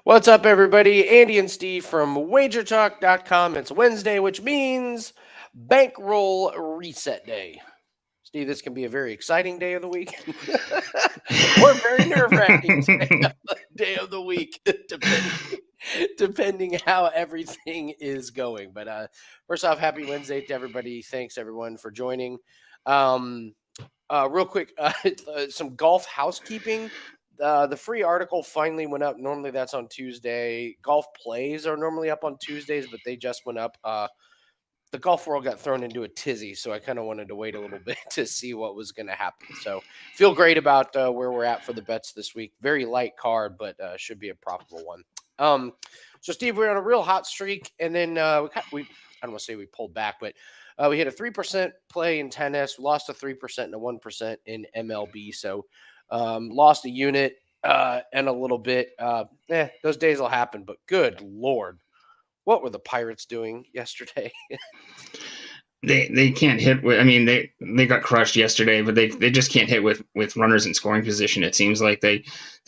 What's up, everybody? Andy and Steve from wagertalk.com. It's Wednesday, which means bankroll reset day. Steve, this can be a very exciting day of the week or very nerve wracking day of the week, depending how everything is going. But first off, happy Wednesday to everybody. Thanks, everyone, for joining. Um, Real quick, some golf housekeeping. The free article finally went up. Normally that's on Tuesday. Golf plays are normally up on Tuesdays, but they just went up. The golf world got thrown into a tizzy, so I kind of wanted to wait a little bit to see what was going to happen. So feel great about where we're at for the bets this week. Very light card, but should be a profitable one. So Steve, we're on a real hot streak, and then we I don't want to say we pulled back, but we had a 3% play in tennis, lost a 3% and a 1% in MLB. So lost a unit and a little bit. Those days will happen, but good Lord, what were the Pirates doing yesterday? They can't hit with. I mean, they got crushed yesterday, but they just can't hit with runners in scoring position. It seems like they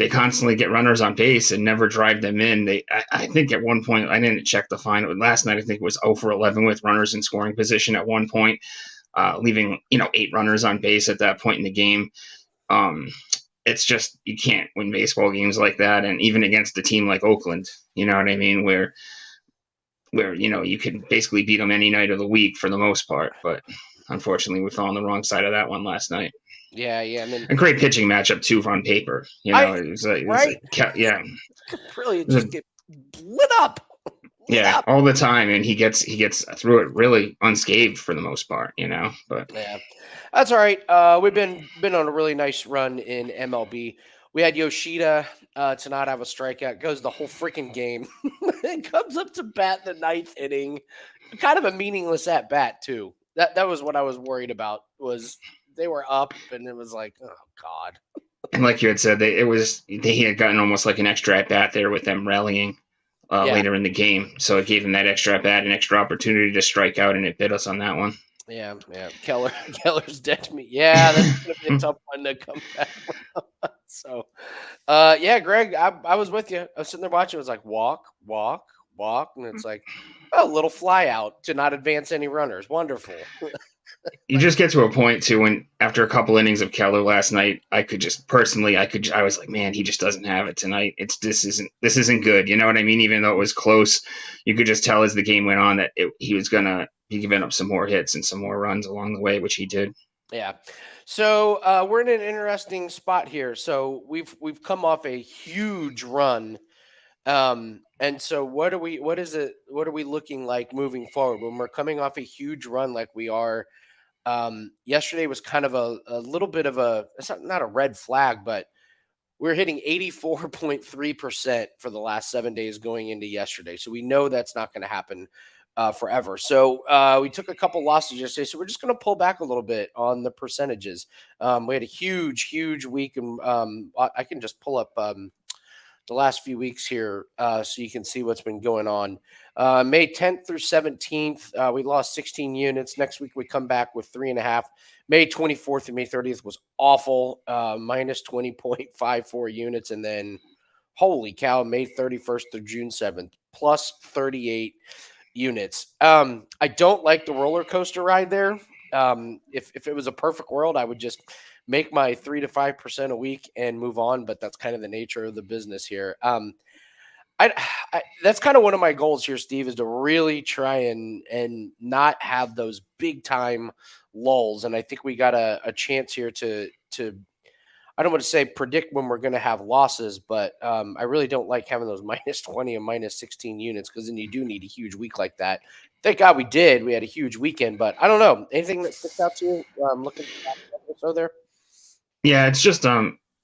constantly get runners on base and never drive them in. I think at one point, I didn't check the final, but last night I think it was 0 for 11 with runners in scoring position at one point, leaving 8 runners on base at that point in the game. It's just you can't win baseball games like that, and even against a team like Oakland, you know what I mean, where you can basically beat them any night of the week for the most part. But unfortunately, we fell on the wrong side of that one last night. Yeah, and then a great pitching matchup too on paper. It was right, yeah, really just get lit up. All the time, and he gets through it really unscathed for the most part. But yeah, that's all right. We've been on a really nice run in MLB. We had Yoshida to not have a strikeout. Goes the whole freaking game. It comes up to bat the ninth inning. Kind of a meaningless at bat too. That was what I was worried about. Was they were up and it was like, oh God. And like you had said, he had gotten almost like an extra at bat there with them rallying later in the game. So it gave him that extra at bat, an extra opportunity to strike out, and it bit us on that one. Yeah. Keller's dead to me. Yeah, that's gonna be a tough one to come back from. So, Greg, I was with you. I was sitting there watching. It was like walk, and it's like a little fly out to not advance any runners. Wonderful. You just get to a point too when after a couple innings of Keller last night, I was like, man, he just doesn't have it tonight. This isn't good. You know what I mean? Even though it was close, you could just tell as the game went on that he was gonna be giving up some more hits and some more runs along the way, which he did. Yeah. So we're in an interesting spot here. So we've come off a huge run. And so what are we looking like moving forward when we're coming off a huge run like we are? Yesterday was kind of a little bit of it's not a red flag, but we're hitting 84.3% for the last 7 days going into yesterday. So we know that's not going to happen forever. So we took a couple losses yesterday. So we're just going to pull back a little bit on the percentages. We had a huge week, and I can just pull up the last few weeks here so you can see what's been going on. May 10th through 17th, we lost 16 units. Next week, we come back with 3.5. May 24th and May 30th was awful, minus 20.54 units. And then, holy cow, May 31st through June 7th, plus 38 units. I don't like the roller coaster ride there. If it was a perfect world, I would just make my 3 to 5% a week and move on. But that's kind of the nature of the business here. That's kind of one of my goals here, Steve, is to really try and not have those big time lulls. And I think we got a chance here to I don't want to say predict when we're going to have losses, but I really don't like having those minus 20 and minus 16 units, because then you do need a huge week like that. Thank God we did. We had a huge weekend, but I don't know. Anything that sticks out to you looking at the so there? Yeah, it's just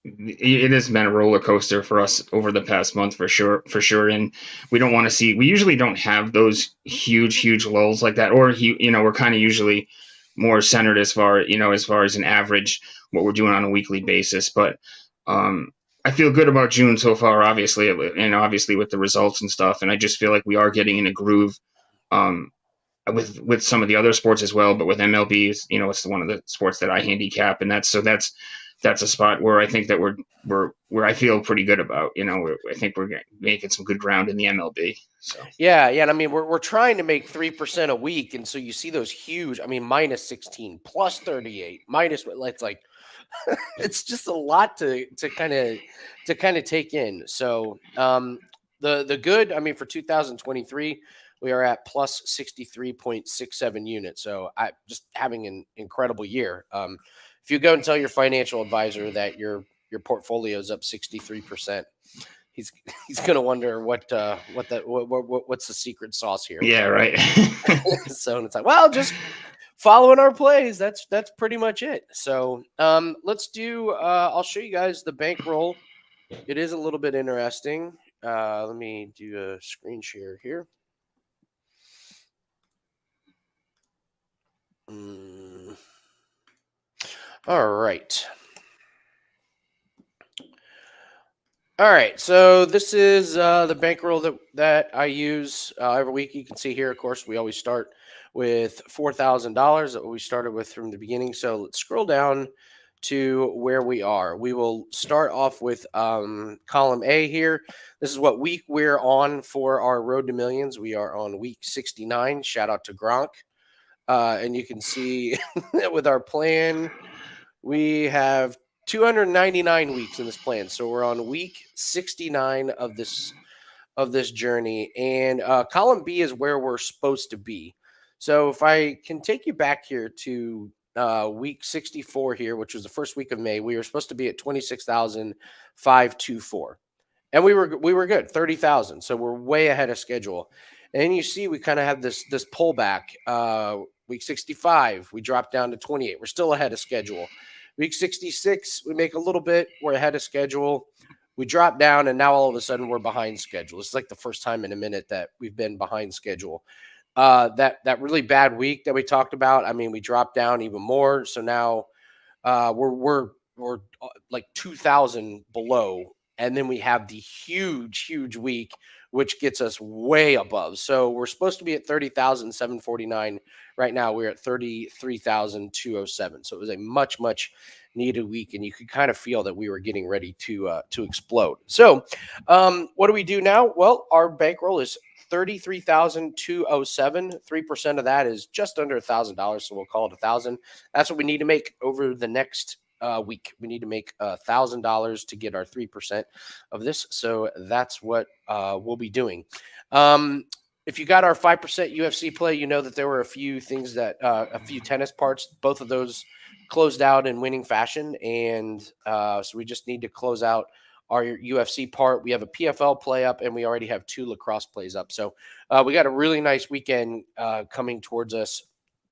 it has been a roller coaster for us over the past month for sure. And we usually don't have those huge lulls like that, or we're kind of usually more centered as far as an average, what we're doing on a weekly basis. But I feel good about June so far, obviously with the results and stuff. And I just feel like we are getting in a groove with some of the other sports as well. But with MLB, it's one of the sports that I handicap, and that's that's a spot where I think that we're where I feel pretty good about. I think we're making some good ground in the MLB. So Yeah, and I mean we're trying to make 3% a week, and so you see those huge. I mean, -16, +38, minus. It's like it's just a lot to kind of take in. So the good. I mean, for 2023, we are at plus 63.67 units. So I just having an incredible year. If you go and tell your financial advisor that your portfolio is up 63%, he's he's going to wonder what's the secret sauce here. yeah, right. So it's like, well, just following our plays. That's pretty much it. So let's do. I'll show you guys the bankroll. It is a little bit interesting. Let me do a screen share here. Mm. All right. All right, so this is the bankroll that I use every week. You can see here, of course, we always start with $4,000 that we started with from the beginning. So let's scroll down to where we are. We will start off with column A here. This is what week we're on for our Road to Millions. We are on week 69. Shout out to Gronk. And you can see with our plan, we have 299 weeks in this plan. So we're on week 69 of this journey, and column B is where we're supposed to be. So if I can take you back here to week 64 here, which was the first week of May, we were supposed to be at 26,524, and we were good, 30,000. So we're way ahead of schedule. And you see, we kind of have this pullback. Week 65, we dropped down to 28. We're still ahead of schedule. Week 66, we make a little bit. We're ahead of schedule. We drop down, and now all of a sudden we're behind schedule. It's like the first time in a minute that we've been behind schedule. That really bad week that we talked about. I mean, we dropped down even more. So now we're like 2,000 below, and then we have the huge week, which gets us way above. So we're supposed to be at 30,749. Right now we're at 33,207. So it was a much needed week, and you could kind of feel that we were getting ready to explode. So what do we do now? Well, our bankroll is 33,207. 3% of that is just under $1,000, so we'll call it 1,000. That's what we need to make over the next week. We need to make $1,000 to get our 3% of this. So that's what we'll be doing. If you got our 5% UFC play, you know that there were a few things a few tennis parts, both of those closed out in winning fashion. And so we just need to close out our UFC part. We have a PFL play up, and we already have 2 lacrosse plays up. So we got a really nice weekend coming towards us.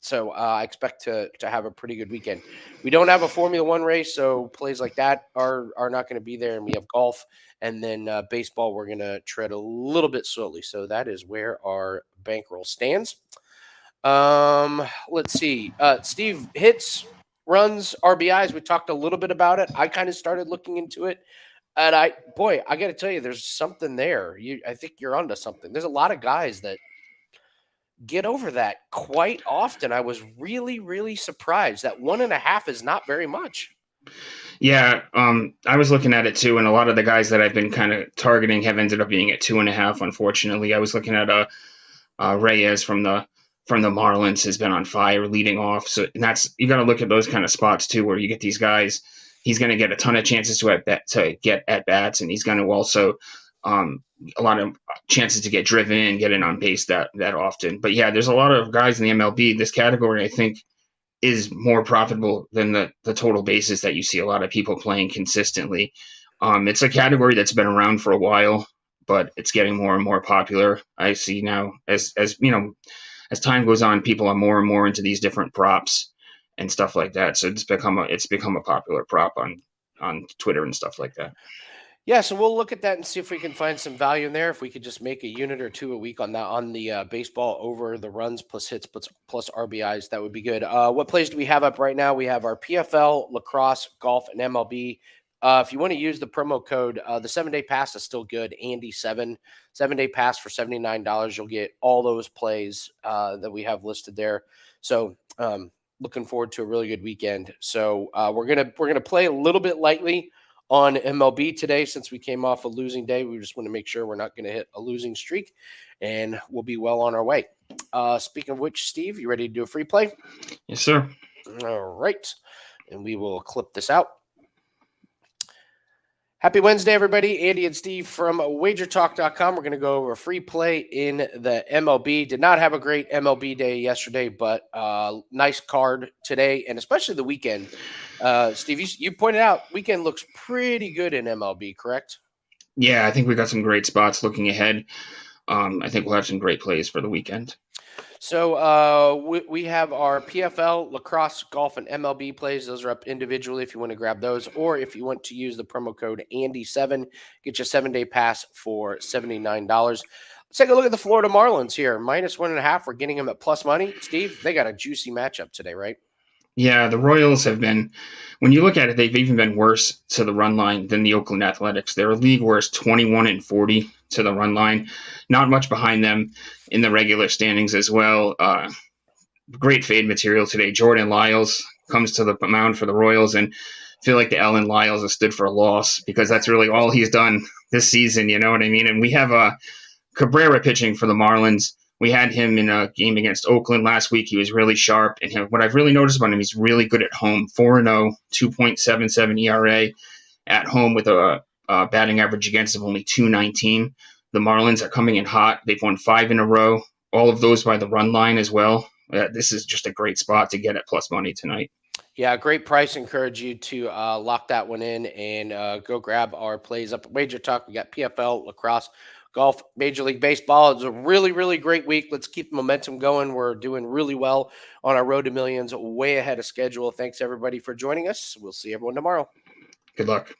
So I expect to have a pretty good weekend. We don't have a Formula One race, so plays like that are not going to be there. And we have golf, and then baseball. We're going to tread a little bit slowly. So that is where our bankroll stands. Let's see. Steve, hits, runs, RBIs. We talked a little bit about it. I kind of started looking into it. And I got to tell you, there's something there. I think you're onto something. There's a lot of guys that get over that quite often. I was really surprised that 1.5 is not very much. Yeah, I was looking at it too, and a lot of the guys that I've been kind of targeting have ended up being at 2.5. Unfortunately, I was looking at Reyes from the Marlins has been on fire leading off. So and that's you got to look at those kind of spots too, where you get these guys. He's going to get a ton of chances to get at bats, and he's going to also a lot of chances to get driven and get in on base that often. But yeah, there's a lot of guys in the MLB. This category, I think, is more profitable than the total bases that you see a lot of people playing consistently. It's a category that's been around for a while, but it's getting more and more popular. I see now as as time goes on, people are more and more into these different props and stuff like that. So it's become a popular prop on Twitter and stuff like that. Yeah, so we'll look at that and see if we can find some value in there. If we could just make a unit or 2 a week on that on the baseball over the runs plus hits plus RBIs, that would be good. What plays do we have up right now? We have our PFL, lacrosse, golf, and MLB. If you want to use the promo code, the 7-day pass is still good. Andy7, 7-day pass for $79. You'll get all those plays that we have listed there. So looking forward to a really good weekend. So we're gonna play a little bit lightly on MLB today since we came off a losing day. We just want to make sure we're not going to hit a losing streak, and we'll be well on our way. Speaking of which, Steve, you ready to do a free play? Yes, sir. All right, and we will clip this out. Happy Wednesday, everybody. Andy and Steve from wagertalk.com. We're going to go over a free play in the MLB. Did not have a great MLB day yesterday, but nice card today, and especially the weekend. Steve, you pointed out weekend looks pretty good in MLB, correct? Yeah, I think we got some great spots looking ahead. I think we'll have some great plays for the weekend. So we have our PFL, lacrosse, golf, and MLB plays. Those are up individually if you want to grab those, or if you want to use the promo code Andy7, get your 7-day pass for $79. Let's take a look at the Florida Marlins here. -1.5. We're getting them at plus money. Steve, they got a juicy matchup today, right? Yeah, the Royals have been, when you look at it, they've even been worse to the run line than the Oakland Athletics. They're a league worst 21-40 to the run line. Not much behind them in the regular standings as well. Great fade material today. Jordan Lyles comes to the mound for the Royals, and I feel like the L in Lyles has stood for a loss because that's really all he's done this season. You know what I mean? And we have Cabrera pitching for the Marlins. We had him in a game against Oakland last week. He was really sharp. And what I've really noticed about him, he's really good at home. 4-0, 2.77 ERA at home with a batting average against of only 219. The Marlins are coming in hot. They've won 5 in a row, all of those by the run line as well. This is just a great spot to get at plus money tonight. Yeah, great price. Encourage you to lock that one in and go grab our plays up at Wager Talk. We got PFL, lacrosse, golf, Major League Baseball. It's a really, really great week. Let's keep the momentum going. We're doing really well on our road to millions, way ahead of schedule. Thanks, everybody, for joining us. We'll see everyone tomorrow. Good luck.